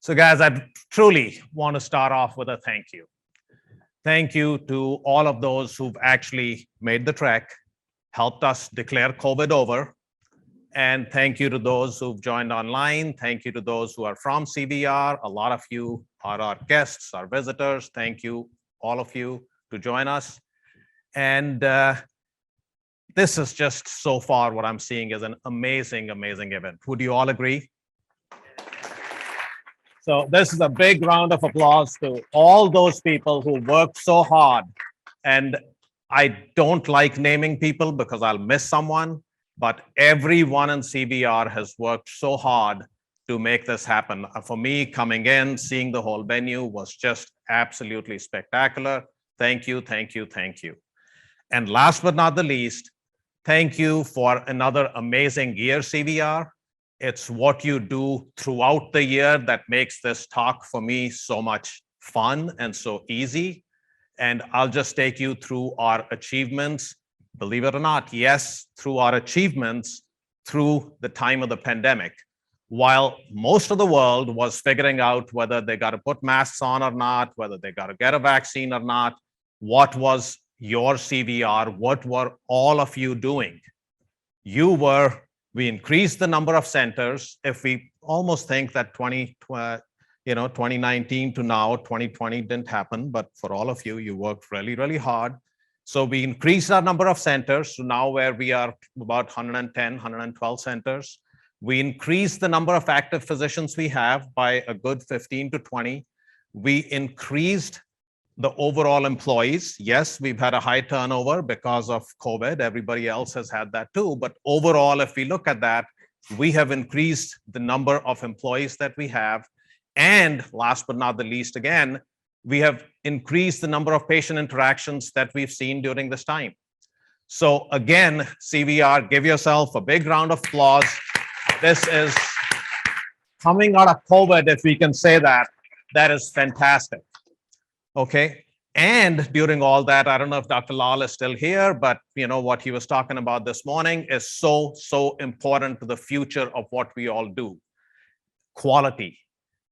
So guys, I truly want to start off with a thank you. Thank you to all of those who've actually made the trek, helped us declare COVID over. And thank you to those who've joined online. Thank you to those who are from CVR. A lot of you are our guests, our visitors. Thank you, all of you, to join us. And this is just so far what I'm seeing is an amazing, amazing event. Would you all agree? So this is a big round of applause to all those people who worked so hard. And I don't like naming people because I'll miss someone, but everyone in CVR has worked so hard to make this happen. For me, coming in, seeing the whole venue was just absolutely spectacular. Thank you, thank you, thank you. And last but not the least, thank you for another amazing year, CVR. It's what you do throughout the year that makes this talk for me so much fun and so easy. And I'll just take you through our achievements. Believe it or not, yes, through our achievements through the time of the pandemic. While most of the world was figuring out whether they got to put masks on or not, whether they got to get a vaccine or not, what was your CVR? What were all of you doing? We increased the number of centers. If we almost think that 2019 to now, 2020 didn't happen, but for all of you, you worked really, really hard. So we increased our number of centers to now where we are about 110, 112 centers. We increased the number of active physicians we have by a good 15 to 20. We increased the overall employees. Yes, we've had a high turnover because of COVID. Everybody else has had that too. But overall, if we look at that, we have increased the number of employees that we have. And last but not the least, again, we have increased the number of patient interactions that we've seen during this time. So again, CVR, give yourself a big round of applause. This is coming out of COVID, if we can say that. That is fantastic. Okay. And during all that, I don't know if Dr. Lal is still here, but what he was talking about this morning is so important to the future of what we all do. Quality,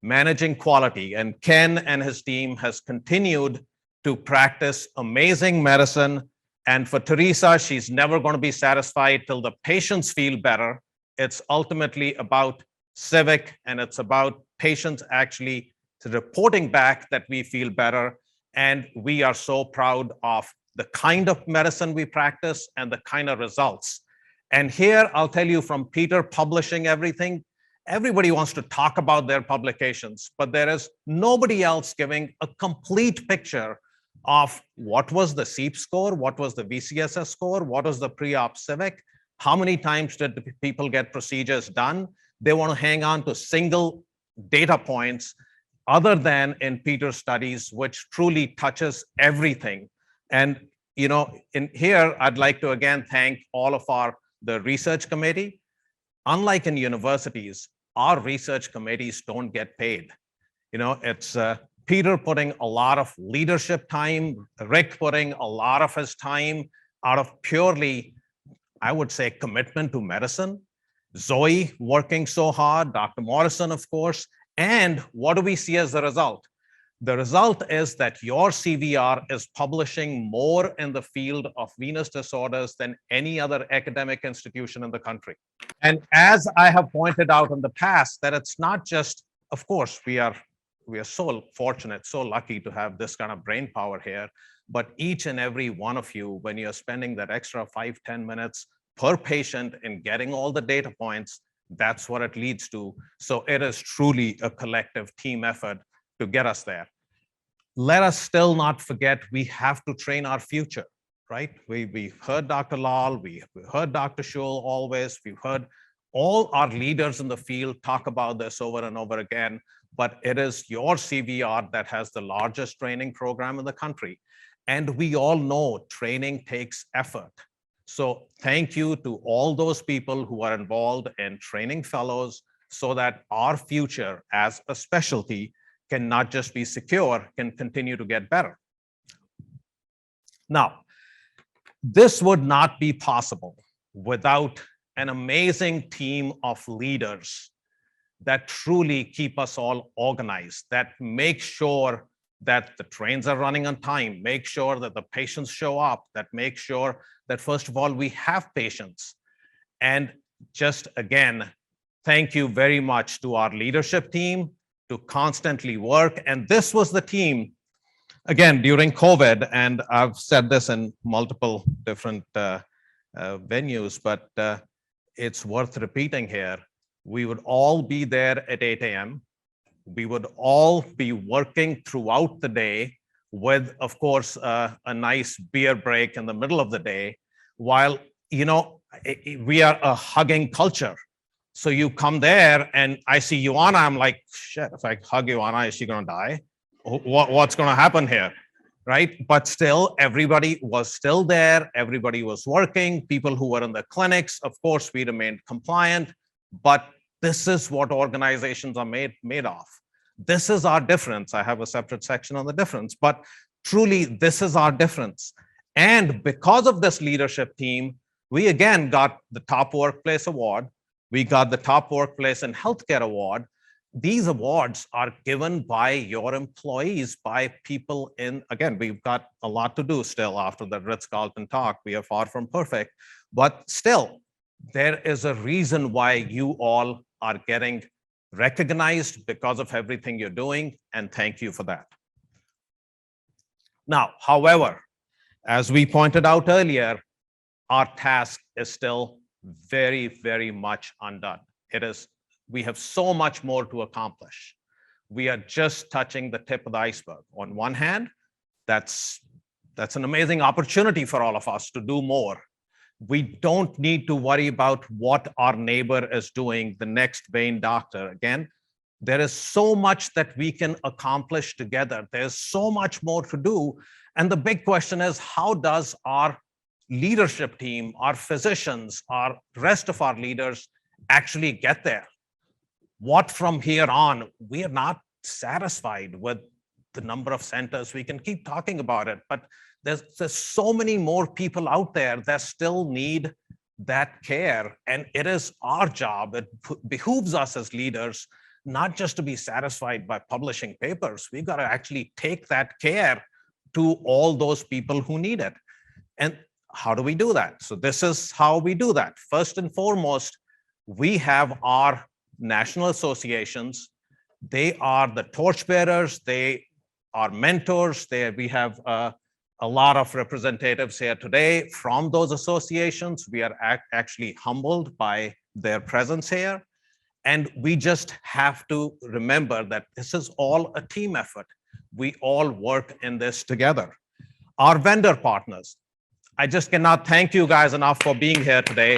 managing quality. And Ken and his team has continued to practice amazing medicine. And for Teresa, she's never going to be satisfied till the patients feel better. It's ultimately about civic, and it's about patients actually reporting back that we feel better. And we are so proud of the kind of medicine we practice and the kind of results. And here, I'll tell you, from Peter publishing everything, everybody wants to talk about their publications, but there is nobody else giving a complete picture of what was the SEEP score, what was the VCSS score, what was the pre-op civic, how many times did people get procedures done. They want to hang on to single data points other than in Peter's studies, which truly touches everything. And in here, I'd like to again thank all of the research committee. Unlike in universities, our research committees don't get paid. It's Peter putting a lot of leadership time, Rick putting a lot of his time out of purely, I would say, commitment to medicine. Zoe working so hard, Dr. Morrison, of course. And what do we see as the result? The result is that your CVR is publishing more in the field of venous disorders than any other academic institution in the country. And as I have pointed out in the past, that it's not just, of course, we are so fortunate, so lucky to have this kind of brain power here, but each and every one of you, when you're spending that extra 5-10 minutes per patient in getting all the data points, that's what it leads to. So it is truly a collective team effort to get us there. Let us still not forget, we have to train our future, right? We've heard Dr. Lal, we heard Dr. Shul always, we've heard all our leaders in the field talk about this over and over again, but it is your CVR that has the largest training program in the country. And we all know training takes effort. So thank you to all those people who are involved in training fellows so that our future as a specialty can not just be secure, can continue to get better. Now, this would not be possible without an amazing team of leaders that truly keep us all organized, that make sure that the trains are running on time, make sure that the patients show up, that make sure that, first of all, we have patients. And just again, thank you very much to our leadership team to constantly work. And this was the team, again, during COVID, and I've said this in multiple different venues, but it's worth repeating here. We would all be there at 8 a.m. We would all be working throughout the day with, of course, a nice beer break in the middle of the day, while, we are a hugging culture. So you come there and I see Ioana, I'm like, shit, if I hug Ioana, is she going to die? What's going to happen here? Right? But still, everybody was still there. Everybody was working. People who were in the clinics, of course, we remained compliant. But this is what organizations are made of. This is our difference. I have a separate section on the difference, but truly, this is our difference. And because of this leadership team, we again got the Top Workplace Award. We got the Top Workplace in Healthcare Award. These awards are given by your employees, by people in, again, we've got a lot to do still after the Ritz-Carlton talk. We are far from perfect, but still, there is a reason why you all are getting recognized because of everything you're doing, and thank you for that. Now, however, as we pointed out earlier, our task is still very, very much undone. We have so much more to accomplish. We are just touching the tip of the iceberg. On one hand, that's an amazing opportunity for all of us to do more. We don't need to worry about what our neighbor is doing, the next vein doctor. Again, there is so much that we can accomplish together. There's so much more to do. And the big question is, how does our leadership team, our physicians, our rest of our leaders actually get there? What from here on? We are not satisfied with the number of centers. We can keep talking about it, but there's so many more people out there that still need that care. And it is our job, it behooves us as leaders, not just to be satisfied by publishing papers. We've got to actually take that care to all those people who need it. And how do we do that? So this is how we do that. First and foremost, we have our national associations. They are the torchbearers. They are mentors. We have a lot of representatives here today from those associations. We are actually humbled by their presence here. And we just have to remember that this is all a team effort. We all work in this together. Our vendor partners, I just cannot thank you guys enough for being here today.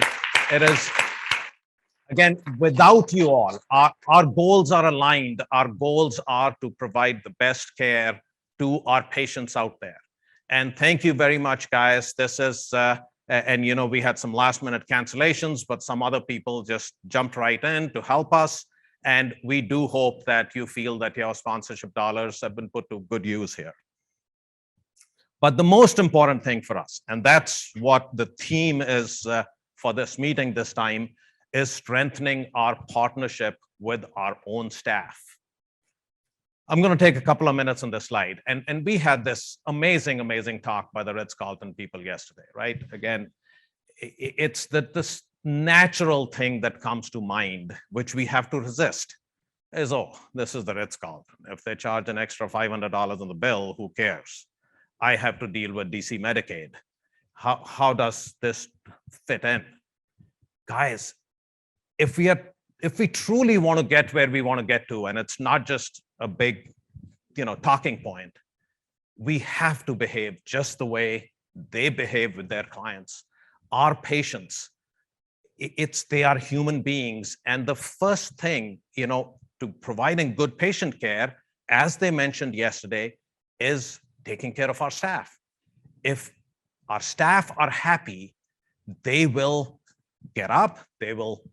It is, again, without you all, our goals are aligned. Our goals are to provide the best care to our patients out there. And thank you very much, guys. This is, and we had some last minute cancellations, but some other people just jumped right in to help us. And we do hope that you feel that your sponsorship dollars have been put to good use here. But the most important thing for us, and that's what the theme is for this meeting this time, is strengthening our partnership with our own staff. I'm going to take a couple of minutes on this slide. And we had this amazing, amazing talk by the Ritz-Carlton people yesterday, right? Again, it's this natural thing that comes to mind, which we have to resist, is, oh, this is the Ritz-Carlton. If they charge an extra $500 on the bill, who cares? I have to deal with DC Medicaid. How does this fit in? Guys, if we truly want to get where we want to get to, and it's not just a big, talking point, we have to behave just the way they behave with their clients. Our patients, they are human beings. And the first thing, to providing good patient care, as they mentioned yesterday, is taking care of our staff. If our staff are happy, they will get up, they will,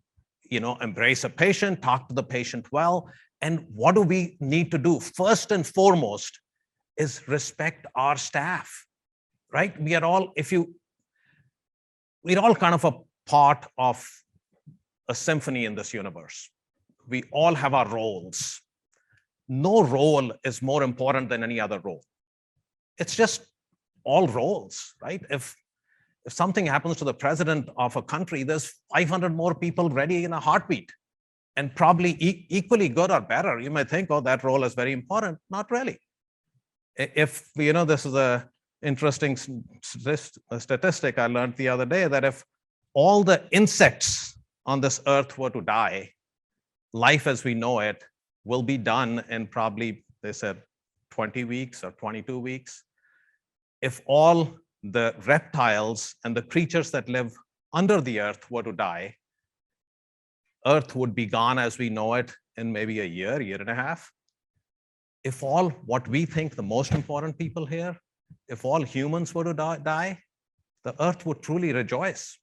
embrace a patient, talk to the patient well. And what do we need to do? First and foremost is respect our staff, right? We're all kind of a part of a symphony in this universe. we all have our roles. No role is more important than any other role. It's just all roles, right? If something happens to the president of a country, there's 500 more people ready in a heartbeat, and probably equally good or better. You might think, oh, that role is very important. Not really. If, this is a interesting statistic I learned the other day, that if all the insects on this earth were to die, life as we know it will be done in probably, they said, 20 weeks or 22 weeks. If all the reptiles and the creatures that live under the earth were to die, earth would be gone as we know it in maybe a year and a half. If all what we think the most important people here, if all humans were to die, the earth would truly rejoice.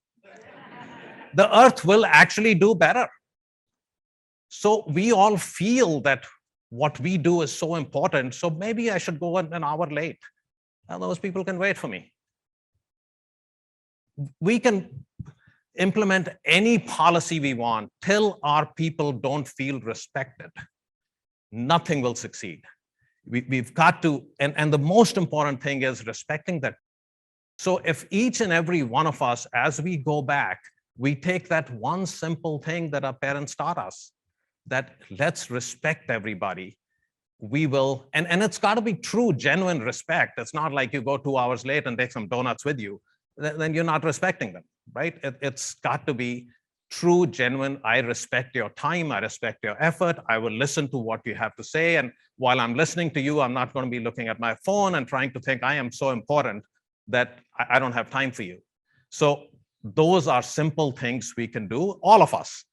The earth will actually do better. So we all feel that what we do is so important. So maybe I should go an hour late. Well, those people can wait for me. We can implement any policy we want till our people don't feel respected. Nothing will succeed. We've got to, and the most important thing is respecting that. So if each and every one of us, as we go back, we take that one simple thing that our parents taught us, that let's respect everybody, we will, and it's got to be true, genuine respect. It's not like you go 2 hours late and take some donuts with you, then you're not respecting them, right? It's got to be true, genuine. I respect your time. I respect your effort. I will listen to what you have to say. And while I'm listening to you, I'm not going to be looking at my phone and trying to think I am so important that I don't have time for you. So those are simple things we can do, all of us.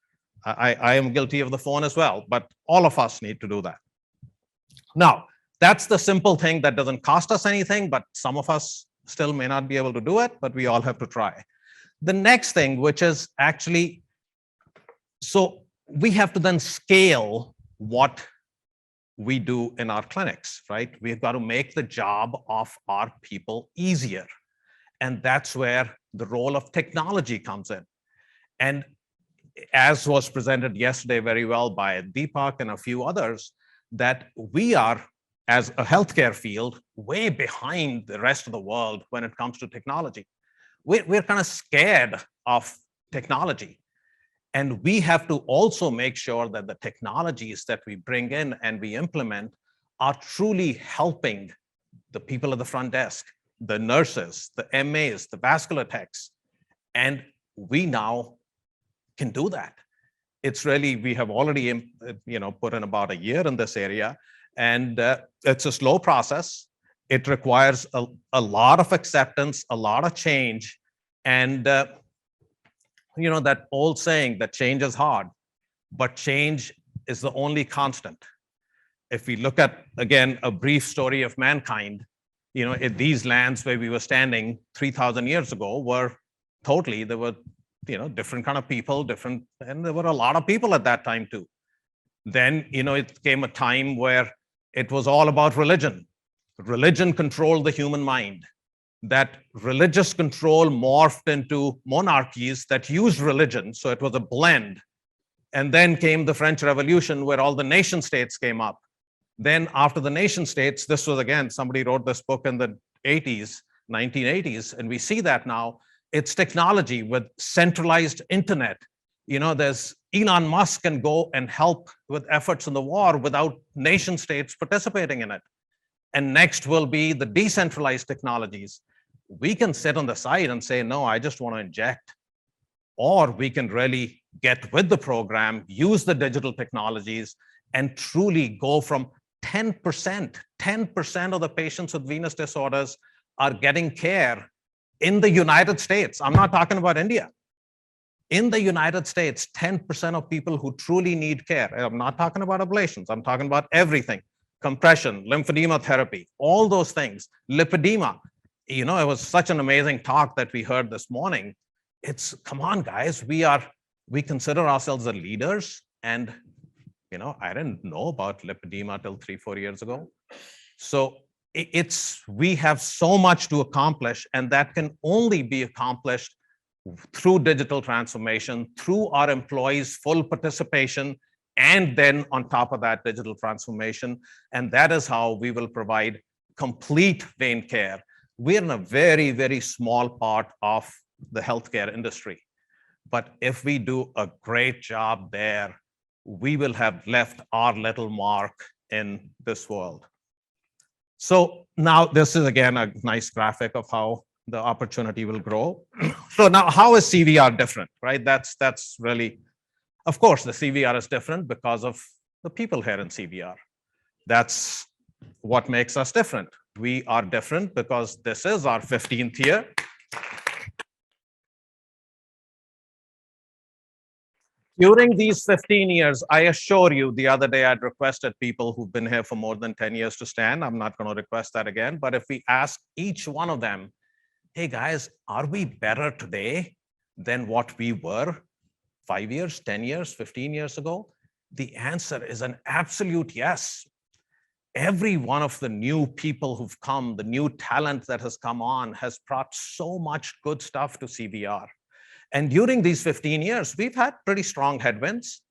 I am guilty of the phone as well, but all of us need to do that. Now, that's the simple thing that doesn't cost us anything, but some of us still may not be able to do it, but we all have to try. The next thing, which is actually, so we have to then scale what we do in our clinics, right? We've got to make the job of our people easier. And that's where the role of technology comes in. And as was presented yesterday very well by Deepak and a few others, that we are, as a healthcare field, way behind the rest of the world when it comes to technology. We're kind of scared of technology. And we have to also make sure that the technologies that we bring in and we implement are truly helping the people at the front desk, the nurses, the MAs, the vascular techs. And we now can do that. It's really, we have already put in about a year in this area, and it's a slow process. It requires a lot of acceptance, a lot of change. And, that old saying that change is hard, but change is the only constant. If we look at, again, a brief story of mankind, these lands where we were standing 3,000 years ago were totally, there were, different kind of people, and there were a lot of people at that time too. Then, it came a time where it was all about religion. Religion controlled the human mind. That religious control morphed into monarchies that used religion, so it was a blend. And then came the French Revolution, where all the nation states came up. Then after the nation states, this was, again, somebody wrote this book in the 1980s, and we see that now. It's technology with centralized internet. There's Elon Musk can go and help with efforts in the war without nation states participating in it. And next will be the decentralized technologies. We can sit on the side and say, no, I just want to inject. Or we can really get with the program, use the digital technologies, and truly go from 10% of the patients with venous disorders are getting care in the United States. I'm not talking about India. In the United States, 10% of people who truly need care. I'm not talking about ablations. I'm talking about everything. Compression, lymphedema therapy, all those things. Lipedema. It was such an amazing talk that we heard this morning. It's, come on, guys, we consider ourselves the leaders. And, I didn't know about lipedema till 3-4 years ago. So we have so much to accomplish, and that can only be accomplished through digital transformation, through our employees' full participation and then on top of that, digital transformation. And that is how we will provide complete vein care. We're in a very, very small part of the healthcare industry. But if we do a great job there, we will have left our little mark in this world. So now this is again a nice graphic of how the opportunity will grow. So now how is CVR different, right? That's really, of course, the CVR is different because of the people here in CVR. That's what makes us different. We are different because this is our 15th year. During these 15 years, I assure you, the other day I'd requested people who've been here for more than 10 years to stand. I'm not going to request that again. But if we ask each one of them, hey guys, are we better today than what we were 5 years, 10 years, 15 years ago? The answer is an absolute yes. Every one of the new people who've come, the new talent that has come on, has brought so much good stuff to CVR. And during these 15 years, we've had pretty strong headwinds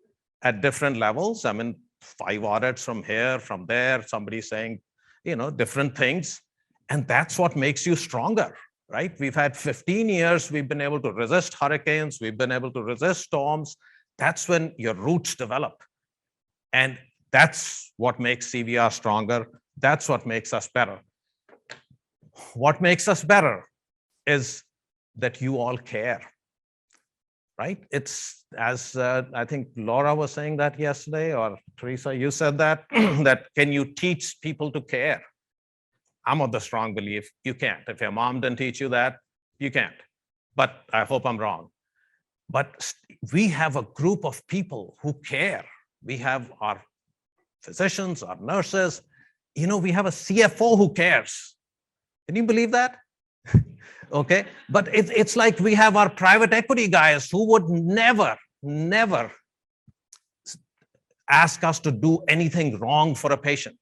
at different levels. I mean, 5 audits from here, from there, somebody saying, different things. And that's what makes you stronger, right? We've had 15 years, we've been able to resist hurricanes, we've been able to resist storms. That's when your roots develop. And that's what makes CVR stronger. That's what makes us better. What makes us better is that you all care. Right? It's as I think Laura was saying that yesterday, or Teresa, you said that, that can you teach people to care? I'm of the strong belief you can't. If your mom didn't teach you that, you can't. But I hope I'm wrong. But we have a group of people who care. We have our physicians, our nurses. We have a CFO who cares. Can you believe that? Okay, but it's like we have our private equity guys who would never ask us to do anything wrong for a patient.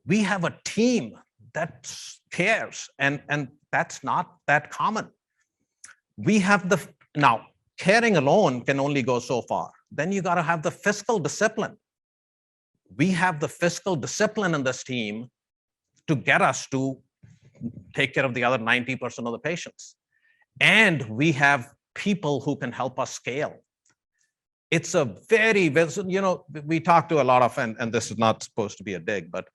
We have a team that cares, and that's not that common. We have now, caring alone can only go so far. Then you got to have the fiscal discipline. We have the fiscal discipline in this team to get us to take care of the other 90% of the patients. And we have people who can help us scale. It's a very, we talk to a lot of, and this is not supposed to be a dig, but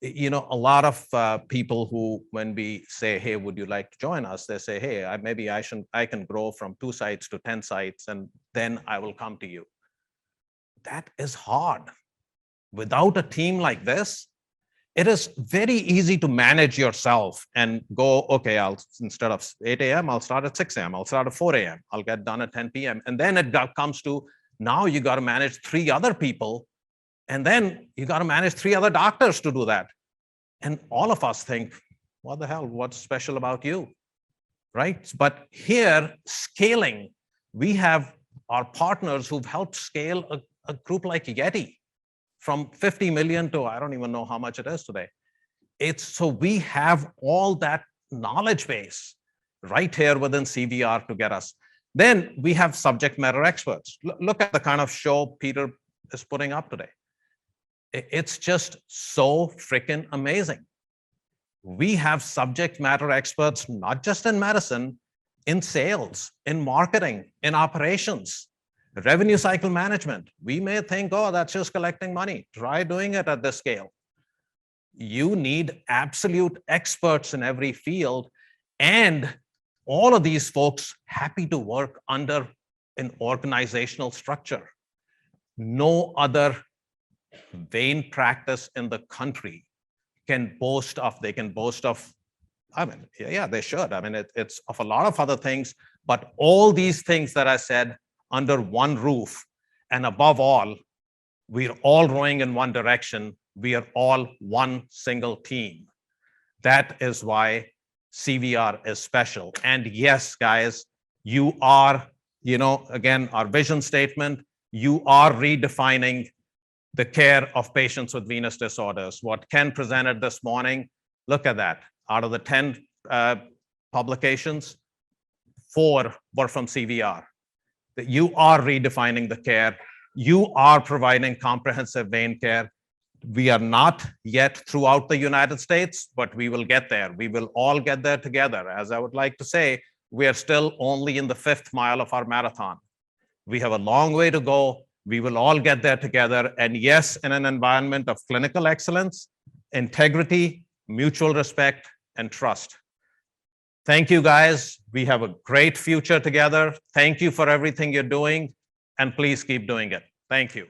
a lot of people who, when we say, hey, would you like to join us? They say, hey, maybe I can grow from 2 sites to 10 sites, and then I will come to you. That is hard. Without a team like this, it is very easy to manage yourself and go, okay, instead of 8 a.m., I'll start at 6 a.m., I'll start at 4 a.m., I'll get done at 10 p.m. And then it comes to, now you got to manage 3 other people, and then you got to manage 3 other doctors to do that. And all of us think, what the hell, what's special about you, right? But here, scaling, we have our partners who've helped scale a group like Yeti from 50 million to I don't even know how much it is today. So we have all that knowledge base right here within CVR to get us. Then we have subject matter experts. Look at the kind of show Peter is putting up today. It's just so freaking amazing. We have subject matter experts, not just in medicine, in sales, in marketing, in operations, revenue cycle management. We may think, oh, that's just collecting money. Try doing it at this scale. You need absolute experts in every field, and all of these folks happy to work under an organizational structure. No other vein practice in the country can boast of, I mean, yeah, they should. I mean, it's of a lot of other things, but all these things that I said under one roof, and above all, we're all rowing in one direction. We are all one single team. That is why CVR is special. And yes, guys, you are, again, our vision statement, you are redefining the care of patients with venous disorders. What Ken presented this morning, look at that. Out of the 10 publications, 4 were from CVR. That you are redefining the care You are providing comprehensive vein care. We are not yet throughout the United States, but we will get there. We will all get there together. As I would like to say, we are still only in the 5th mile of our marathon. We have a long way to go. We will all get there together. And yes, in an environment of clinical excellence, integrity, mutual respect, and trust. Thank you, guys. We have a great future together. Thank you for everything you're doing, and please keep doing it. Thank you.